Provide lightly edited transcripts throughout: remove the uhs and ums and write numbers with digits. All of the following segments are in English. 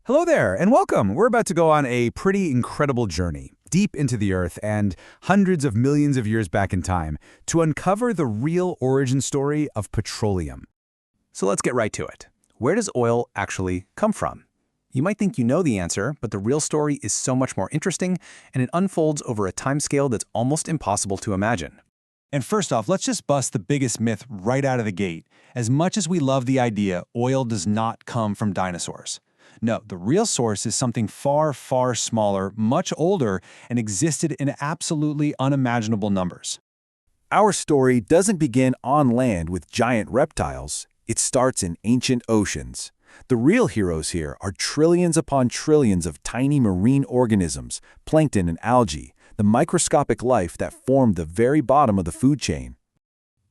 Hello there, and welcome. We're about to go on a pretty incredible journey, deep into the Earth and hundreds of millions of years back in time, to uncover the real origin story of petroleum. So let's get right to it. Where does oil actually come from? You might think you know the answer, but the real story is so much more interesting, and it unfolds over a timescale that's almost impossible to imagine. And first off, let's just bust the biggest myth right out of the gate. As much as we love the idea, oil does not come from dinosaurs. No, the real source is something far, far smaller, much older, and existed in absolutely unimaginable numbers. Our story doesn't begin on land with giant reptiles. It starts in ancient oceans. The real heroes here are trillions upon trillions of tiny marine organisms, plankton and algae, the microscopic life that formed the very bottom of the food chain.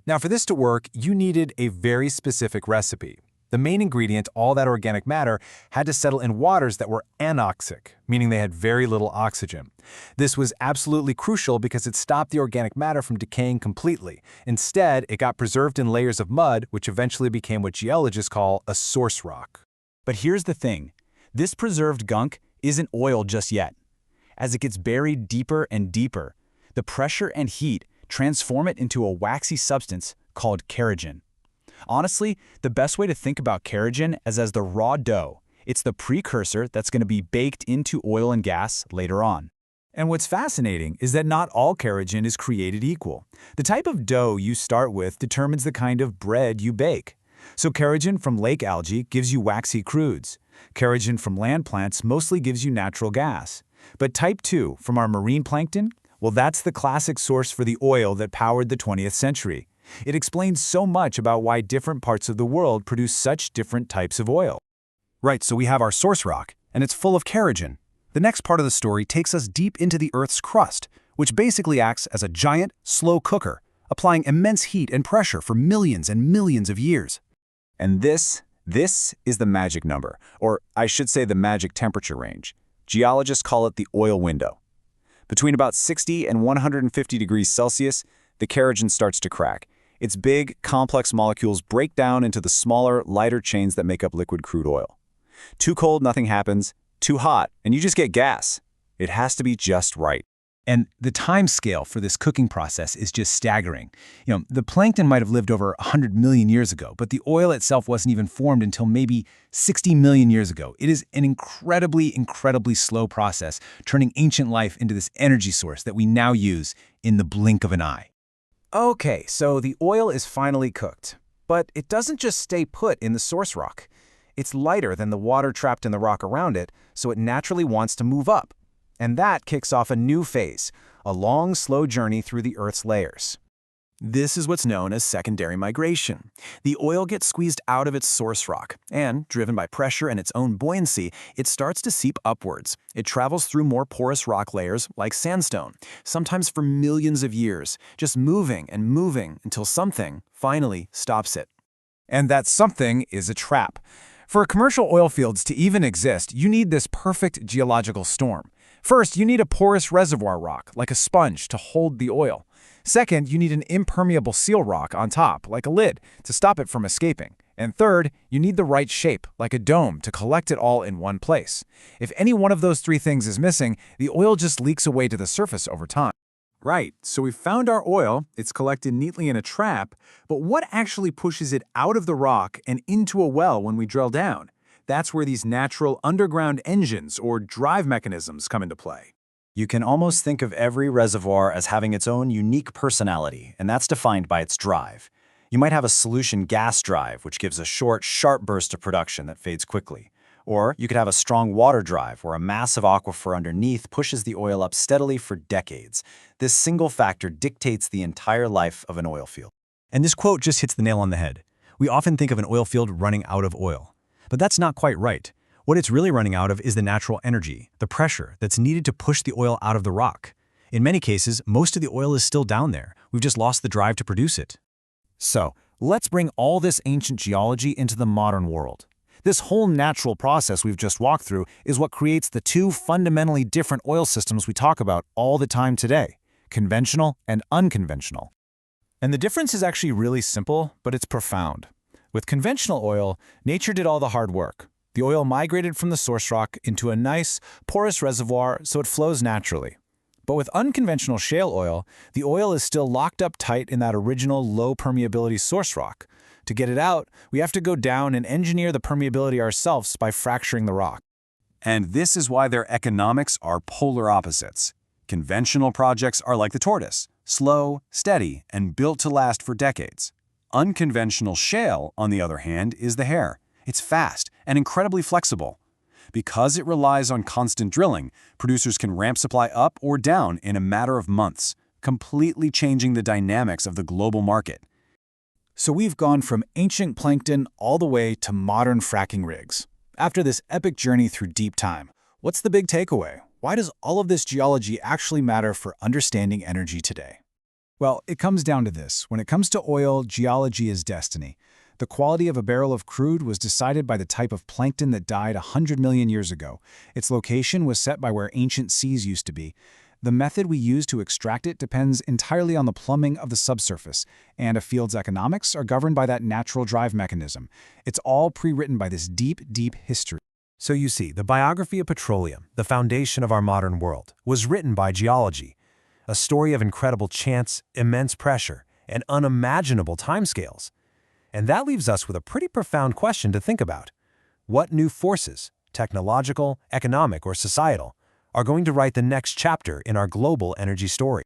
Now, for this to work, you needed a very specific recipe. The main ingredient, all that organic matter, had to settle in waters that were anoxic, meaning they had very little oxygen. This was absolutely crucial because it stopped the organic matter from decaying completely. Instead, it got preserved in layers of mud, which eventually became what geologists call a source rock. But here's the thing. This preserved gunk isn't oil just yet. As it gets buried deeper and deeper, the pressure and heat transform it into a waxy substance called kerogen. Honestly, the best way to think about kerogen is as the raw dough. It's the precursor that's going to be baked into oil and gas later on. And what's fascinating is that not all kerogen is created equal. The type of dough you start with determines the kind of bread you bake. So kerogen from lake algae gives you waxy crudes. Kerogen from land plants mostly gives you natural gas. But type 2 from our marine plankton, well, that's the classic source for the oil that powered the 20th century. It explains so much about why different parts of the world produce such different types of oil. Right, so we have our source rock, and it's full of kerogen. The next part of the story takes us deep into the Earth's crust, which basically acts as a giant, slow cooker, applying immense heat and pressure for millions and millions of years. And this is the magic number, or I should say the magic temperature range. Geologists call it the oil window. Between about 60 and 150 degrees Celsius, the kerogen starts to crack. Its big, complex molecules break down into the smaller, lighter chains that make up liquid crude oil. Too cold, nothing happens. Too hot, and you just get gas. It has to be just right. And the time scale for this cooking process is just staggering. The plankton might have lived over 100 million years ago, but the oil itself wasn't even formed until maybe 60 million years ago. It is an incredibly, incredibly slow process, turning ancient life into this energy source that we now use in the blink of an eye. Okay, so the oil is finally cooked. But it doesn't just stay put in the source rock. It's lighter than the water trapped in the rock around it, so it naturally wants to move up. And that kicks off a new phase, a long, slow journey through the Earth's layers. This is what's known as secondary migration. The oil gets squeezed out of its source rock, and, driven by pressure and its own buoyancy, it starts to seep upwards. It travels through more porous rock layers, like sandstone, sometimes for millions of years, just moving and moving until something finally stops it. And that something is a trap. For commercial oil fields to even exist, you need this perfect geological storm. First, you need a porous reservoir rock, like a sponge, to hold the oil. Second, you need an impermeable seal rock on top, like a lid, to stop it from escaping. And third, you need the right shape, like a dome, to collect it all in one place. If any one of those three things is missing, the oil just leaks away to the surface over time. Right, so we've found our oil, it's collected neatly in a trap, but what actually pushes it out of the rock and into a well when we drill down? That's where these natural underground engines or drive mechanisms come into play. You can almost think of every reservoir as having its own unique personality, and that's defined by its drive. You might have a solution gas drive, which gives a short, sharp burst of production that fades quickly. Or you could have a strong water drive, where a massive aquifer underneath pushes the oil up steadily for decades. This single factor dictates the entire life of an oil field. And this quote just hits the nail on the head. We often think of an oil field running out of oil. But that's not quite right. What it's really running out of is the natural energy, the pressure that's needed to push the oil out of the rock. In many cases, most of the oil is still down there. We've just lost the drive to produce it. So, let's bring all this ancient geology into the modern world. This whole natural process we've just walked through is what creates the two fundamentally different oil systems we talk about all the time today, conventional and unconventional. And the difference is actually really simple, but it's profound. With conventional oil, nature did all the hard work. The oil migrated from the source rock into a nice, porous reservoir so it flows naturally. But with unconventional shale oil, the oil is still locked up tight in that original low-permeability source rock. To get it out, we have to go down and engineer the permeability ourselves by fracturing the rock. And this is why their economics are polar opposites. Conventional projects are like the tortoise, slow, steady, and built to last for decades. Unconventional shale, on the other hand, is the hare. It's fast and incredibly flexible. Because it relies on constant drilling, producers can ramp supply up or down in a matter of months, completely changing the dynamics of the global market. So we've gone from ancient plankton all the way to modern fracking rigs. After this epic journey through deep time, what's the big takeaway? Why does all of this geology actually matter for understanding energy today? Well, it comes down to this. When it comes to oil, geology is destiny. The quality of a barrel of crude was decided by the type of plankton that died 100 million years ago. Its location was set by where ancient seas used to be. The method we use to extract it depends entirely on the plumbing of the subsurface, and a field's economics are governed by that natural drive mechanism. It's all pre-written by this deep, deep history. So you see, the biography of petroleum, the foundation of our modern world, was written by geology. A story of incredible chance, immense pressure, and unimaginable timescales. And that leaves us with a pretty profound question to think about. What new forces, technological, economic, or societal, are going to write the next chapter in our global energy story?